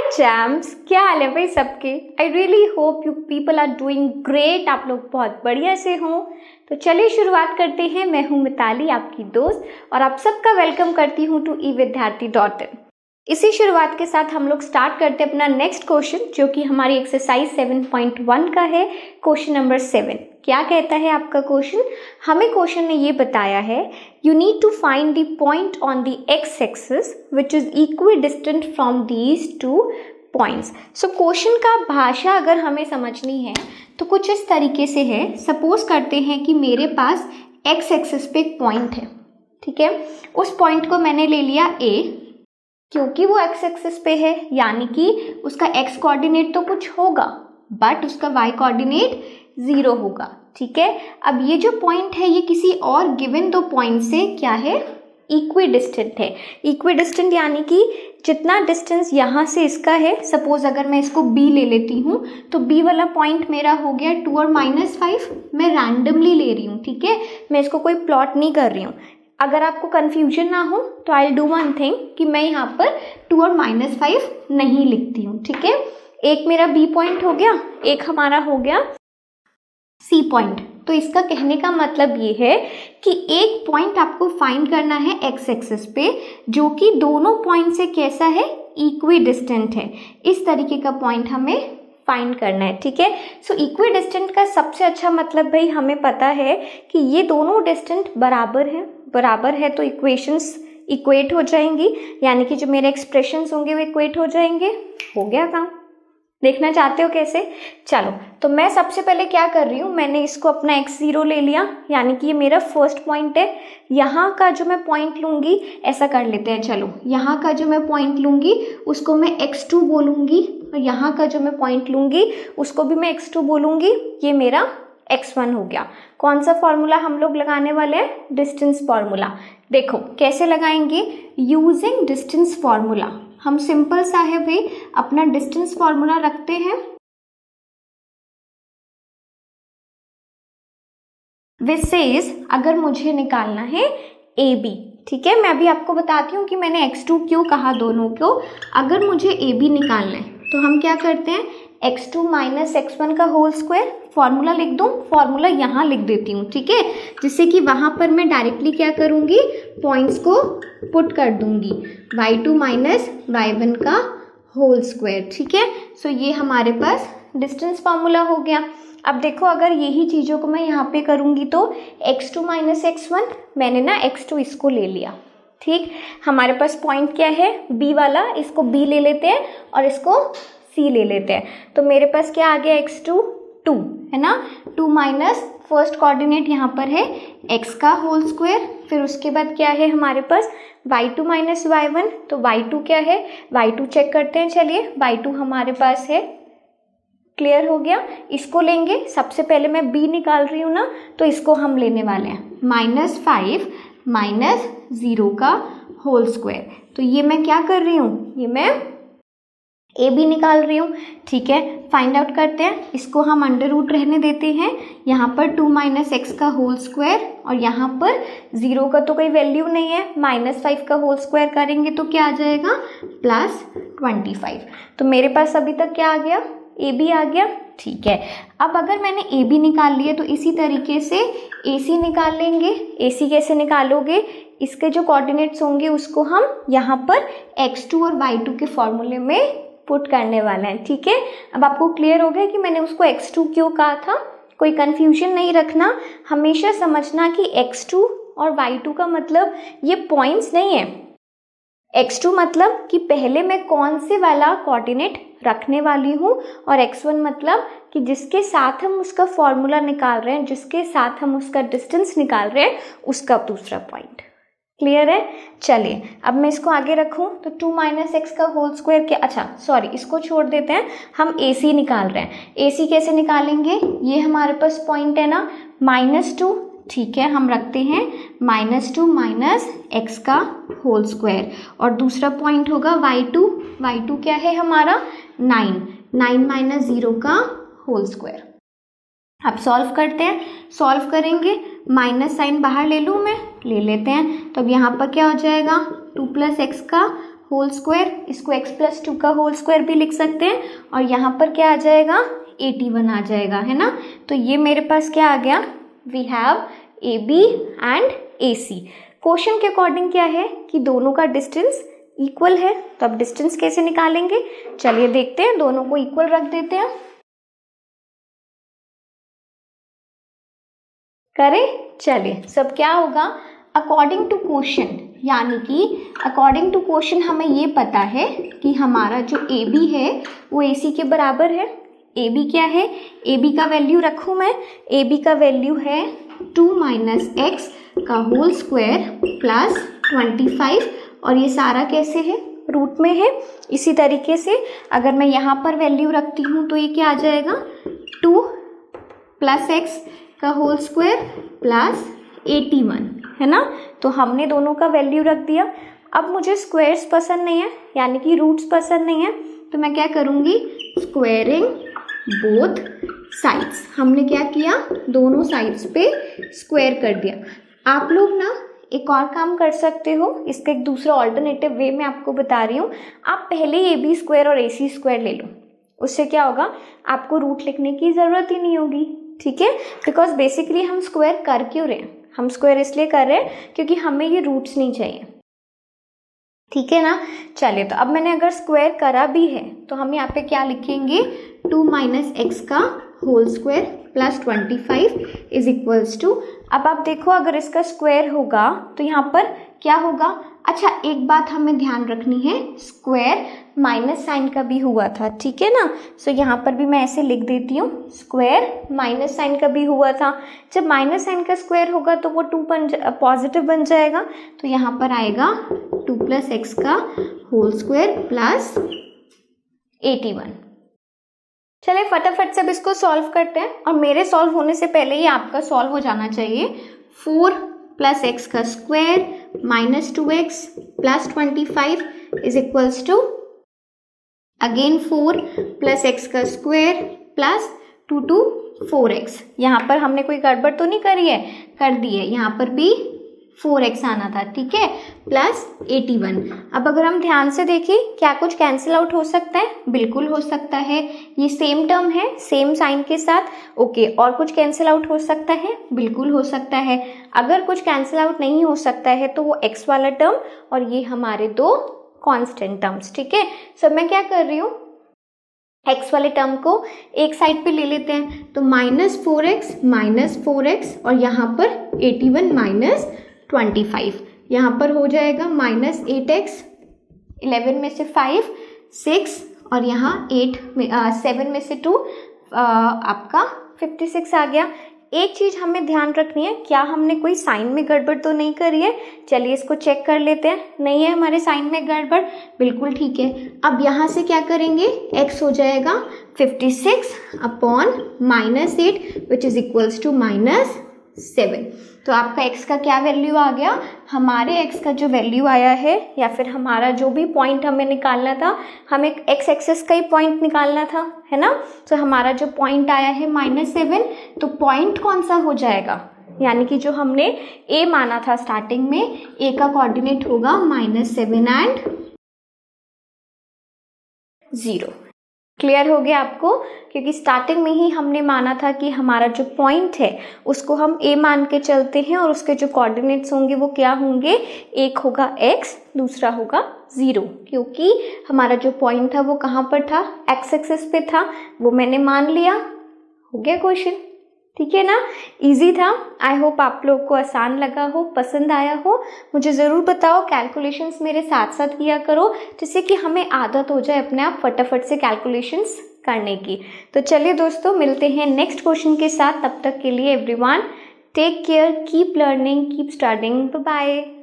Champs, क्या हाल है भाई सबके। I really hope you people are doing great. आप लोग बहुत बढ़िया से हों। तो चलिए शुरुआत करते हैं। मैं हूँ मिताली, आपकी दोस्त, और आप सबका वेलकम करती हूँ टू evidyarthi.in। इसी शुरुआत के साथ हम लोग स्टार्ट करते हैं अपना नेक्स्ट क्वेश्चन, जो कि हमारी एक्सरसाइज 7.1 का है। क्वेश्चन नंबर 7 क्या कहता है आपका क्वेश्चन? हमें क्वेश्चन ने ये बताया है, you need to find the point on the x axis which is equidistant from these two points. So question का भाषा अगर हमें समझनी है तो कुछ इस तरीके से है। सपोज करते हैं कि मेरे पास एक्स एक्सिस पे एक पॉइंट है, ठीक है। उस पॉइंट को मैंने ले लिया ए, क्योंकि वो एक्स एक्सिस पे है, यानी कि उसका एक्स कोऑर्डिनेट तो कुछ होगा बट उसका वाई कोऑर्डिनेट 0 होगा, ठीक है। अब ये जो पॉइंट है ये किसी और गिवन दो पॉइंट से क्या है? इक्वी डिस्टेंट है। इक्वी डिस्टेंट यानी कि जितना डिस्टेंस यहाँ से इसका है, सपोज अगर मैं इसको बी ले लेती हूँ तो बी वाला पॉइंट मेरा हो गया 2 और -5। मैं रैंडमली ले रही हूँ, ठीक है, मैं इसको कोई प्लॉट नहीं कर रही हूँ। अगर आपको कंफ्यूजन ना हो तो आई डू वन थिंग कि मैं यहाँ पर 2 और -5 नहीं लिखती हूँ, ठीक है। एक मेरा बी पॉइंट हो गया, एक हमारा हो गया सी पॉइंट। तो इसका कहने का मतलब ये है कि एक पॉइंट आपको फाइंड करना है एक्स एक्सिस पे, जो कि दोनों पॉइंट से कैसा है? इक्वी डिस्टेंट है। इस तरीके का पॉइंट हमें फाइंड करना है, ठीक है। सो इक्वी डिस्टेंट का सबसे अच्छा मतलब भाई हमें पता है कि ये दोनों डिस्टेंट बराबर है। बराबर है तो इक्वेशंस इक्वेट हो जाएंगी, यानी कि जो मेरे एक्सप्रेशंस होंगे वो इक्वेट हो जाएंगे। हो गया काम। देखना चाहते हो कैसे? चलो, तो मैं सबसे पहले क्या कर रही हूँ, मैंने इसको अपना x0 ले लिया, यानी कि ये मेरा फर्स्ट पॉइंट है। यहाँ का जो मैं पॉइंट लूंगी, ऐसा कर लेते हैं, चलो, यहाँ का जो मैं पॉइंट लूंगी उसको मैं x2 बोलूंगी, और यहाँ का जो मैं पॉइंट लूंगी उसको भी मैं x2 बोलूंगी। ये मेरा x1 हो गया। कौन सा फॉर्मूला हम लोग लगाने वाले हैं? Distance formula. देखो कैसे लगाएंगे, यूजिंग डिस्टेंस फॉर्मूला। हम सिंपल सा है भाई, अपना डिस्टेंस फॉर्मूला रखते हैं। विच सेज अगर मुझे निकालना है ए बी, ठीक है, मैं अभी आपको बताती हूँ कि मैंने x2 क्यों कहा दोनों को। अगर मुझे ए बी निकालना है तो हम क्या करते हैं, x2 - x1 का होल स्क्वायर। फॉर्मूला लिख दूँ? फॉर्मूला यहाँ लिख देती हूँ, ठीक है, जिससे कि वहाँ पर मैं डायरेक्टली क्या करूँगी, पॉइंट्स को पुट कर दूँगी, y2 - y1 का होल स्क्वायर, ठीक है। सो ये हमारे पास डिस्टेंस फॉर्मूला हो गया। अब देखो, अगर यही चीज़ों को मैं यहाँ पे करूँगी तो x2 - x1, मैंने ना x2 इसको ले लिया, ठीक। हमारे पास पॉइंट क्या है? b वाला, इसको b ले लेते हैं और इसको c ले लेते हैं। तो मेरे पास क्या आ गया? x2 2 है ना, 2 माइनस फर्स्ट कोऑर्डिनेट यहाँ पर है x का होल स्क्वायर, फिर उसके बाद क्या है हमारे पास y2 - y1। तो y2 क्या है? y2 चेक करते हैं, चलिए, y2 हमारे पास है। क्लियर हो गया। इसको लेंगे, सबसे पहले मैं b निकाल रही हूँ ना, तो इसको हम लेने वाले हैं -5 - 0 का होल स्क्वायर। तो ये मैं क्या कर रही हूँ, ये मैं ए बी निकाल रही हूँ, ठीक है। फाइंड आउट करते हैं, इसको हम अंडर रूट रहने देते हैं। यहाँ पर 2 - x का होल स्क्वायर, और यहाँ पर 0 का तो कोई वैल्यू नहीं है, -5 का होल स्क्वायर करेंगे तो क्या आ जाएगा? +25। तो मेरे पास अभी तक क्या आ गया? ए बी आ गया, ठीक है। अब अगर मैंने ए बी निकाल लिया तो इसी तरीके से ए सी निकाल लेंगे। ए सी कैसे निकालोगे? इसके जो कोऑर्डिनेट्स होंगे उसको हम यहाँ पर x2 और y2 के फॉर्मूले में पुट करने वाले हैं, ठीक है। अब आपको क्लियर हो गया कि मैंने उसको x2 क्यों कहा था? कोई कंफ्यूजन नहीं रखना, हमेशा समझना कि x2 और y2 का मतलब ये पॉइंट्स नहीं है। x2 मतलब कि पहले मैं कौन से वाला कोऑर्डिनेट रखने वाली हूँ, और x1 मतलब कि जिसके साथ हम उसका फॉर्मूला निकाल रहे हैं, जिसके साथ हम उसका डिस्टेंस निकाल रहे हैं, उसका दूसरा पॉइंट। क्लियर है? चलिए, अब मैं इसको आगे रखूं तो 2 - x का होल स्क्वायर क्या, अच्छा सॉरी, इसको छोड़ देते हैं, हम ए सी निकाल रहे हैं। ए सी कैसे निकालेंगे? ये हमारे पास पॉइंट है ना -2, ठीक है, हम रखते हैं -2 - x का होल स्क्वायर, और दूसरा पॉइंट होगा y2। y2 क्या है हमारा? 9 - 0 का होल स्क्वायर। अब सॉल्व करते हैं, सॉल्व करेंगे, माइनस साइन बाहर ले लूँ मैं, ले लेते हैं। तो अब यहाँ पर क्या हो जाएगा? 2 + x का होल स्क्वायर, इसको x प्लस 2 का होल स्क्वायर भी लिख सकते हैं, और यहाँ पर क्या आ जाएगा 81 आ जाएगा, है ना। तो ये मेरे पास क्या आ गया, we have AB and AC। Question के अकॉर्डिंग क्या है कि दोनों का डिस्टेंस इक्वल है, तो अब डिस्टेंस कैसे निकालेंगे, चलिए देखते हैं। दोनों को इक्वल रख देते हैं, करें। चलिए, सब क्या होगा, अकॉर्डिंग टू क्वेश्चन, यानी कि अकॉर्डिंग टू क्वेश्चन हमें ये पता है कि हमारा जो AB है वो AC के बराबर है। AB क्या है, AB का वैल्यू रखूं मैं, AB का वैल्यू है 2 माइनस एक्स का होल स्क्वायर प्लस 25, और ये सारा कैसे है, रूट में है। इसी तरीके से अगर मैं यहाँ पर वैल्यू रखती हूँ तो ये क्या आ जाएगा 2 प्लस एक्स का होल स्क्वायर प्लस 81, है ना। तो हमने दोनों का वैल्यू रख दिया। अब मुझे स्क्वायर्स पसंद नहीं है, यानी कि रूट्स पसंद नहीं है, तो मैं क्या करूँगी, स्क्वायरिंग बोथ साइड्स। हमने क्या किया, दोनों साइड्स पे स्क्वायर कर दिया। आप लोग ना एक और काम कर सकते हो, इसका एक दूसरा ऑल्टरनेटिव वे मैं आपको बता रही हूँ। आप पहले AB स्क्वायर और AC स्क्वायर ले लो, उससे क्या होगा, आपको रूट लिखने की ज़रूरत ही नहीं होगी, ठीक है। बिकॉज बेसिकली हम स्क्वायर कर क्यों रहे हैं, हम स्क्वायर इसलिए कर रहे हैं क्योंकि हमें ये रूट्स नहीं चाहिए, ठीक है ना। चलिए, तो अब मैंने अगर स्क्वायर करा भी है तो हम यहाँ पे क्या लिखेंगे, 2 माइनस एक्स का whole square plus 25 is equals to, अब आप देखो अगर इसका स्क्वायर होगा तो यहाँ पर क्या होगा। अच्छा, एक बात हमें ध्यान रखनी है, स्क्वायर माइनस साइन का भी हुआ था, ठीक है ना। सो यहाँ पर भी मैं ऐसे लिख देती हूँ, स्क्वायर माइनस साइन का भी हुआ था। जब माइनस साइन का स्क्वायर होगा तो वो 2 पॉजिटिव बन जाएगा, तो यहाँ पर आएगा 2 प्लस एक्स का होल स्क्वायर प्लस 81। चलिए फटाफट से अब इसको सॉल्व करते हैं, और मेरे सॉल्व होने से पहले ही आपका सॉल्व हो जाना चाहिए। 4 प्लस एक्स का square minus 2x plus 25 is equals to again 4 plus x का स्क्वायर प्लस 2 4x। यहाँ पर हमने कोई गड़बड़ तो नहीं करी है, कर दी है, यहाँ पर भी 4x आना था, ठीक है, प्लस 81। अब अगर हम ध्यान से देखें, क्या कुछ कैंसिल आउट हो सकता है, बिल्कुल हो सकता है, ये सेम टर्म है सेम साइन के साथ, ओके। और कुछ कैंसिल आउट हो सकता है, बिल्कुल हो सकता है। अगर कुछ कैंसिल आउट नहीं हो सकता है तो वो x वाला टर्म और ये हमारे दो कांस्टेंट टर्म्स, ठीक है। सो मैं क्या कर रही हूँ, x वाले टर्म को एक साइड पे ले लेते हैं, तो माइनस 4x और यहाँ पर 81 माइनस 25, यहाँ पर हो जाएगा माइनस 8x, 11 में से 5 6 और यहाँ 7 में से 2 आपका 56 आ गया। एक चीज हमें ध्यान रखनी है, क्या हमने कोई साइन में गड़बड़ तो नहीं करी है। चलिए इसको चेक कर लेते हैं, नहीं है हमारे साइन में गड़बड़, बिल्कुल ठीक है। अब यहाँ से क्या करेंगे, x हो जाएगा 56 upon minus 8 which is equals to minus 7। तो आपका x का क्या वैल्यू आ गया, हमारे x का जो वैल्यू आया है, या फिर हमारा जो भी पॉइंट हमें निकालना था, हमें x एक्सेस का ही पॉइंट निकालना था, है ना। तो हमारा जो पॉइंट आया है -7, तो पॉइंट कौन सा हो जाएगा, यानी कि जो हमने a माना था स्टार्टिंग में, a का कोऑर्डिनेट होगा -7 एंड 0। क्लियर हो गया आपको, क्योंकि स्टार्टिंग में ही हमने माना था कि हमारा जो पॉइंट है उसको हम a मान के चलते हैं, और उसके जो कोऑर्डिनेट्स होंगे वो क्या होंगे, एक होगा x, दूसरा होगा 0, क्योंकि हमारा जो पॉइंट था वो कहाँ पर था, x एक्सिस पे था, वो मैंने मान लिया। हो गया क्वेश्चन, ठीक है ना, इजी था। आई होप आप लोग को आसान लगा हो, पसंद आया हो। मुझे ज़रूर बताओ, कैलकुलेशंस मेरे साथ साथ किया करो, जिससे कि हमें आदत हो जाए अपने आप फटाफट से कैलकुलेशंस करने की। तो चलिए दोस्तों, मिलते हैं नेक्स्ट क्वेश्चन के साथ। तब तक के लिए everyone take care, keep learning, keep studying, bye bye.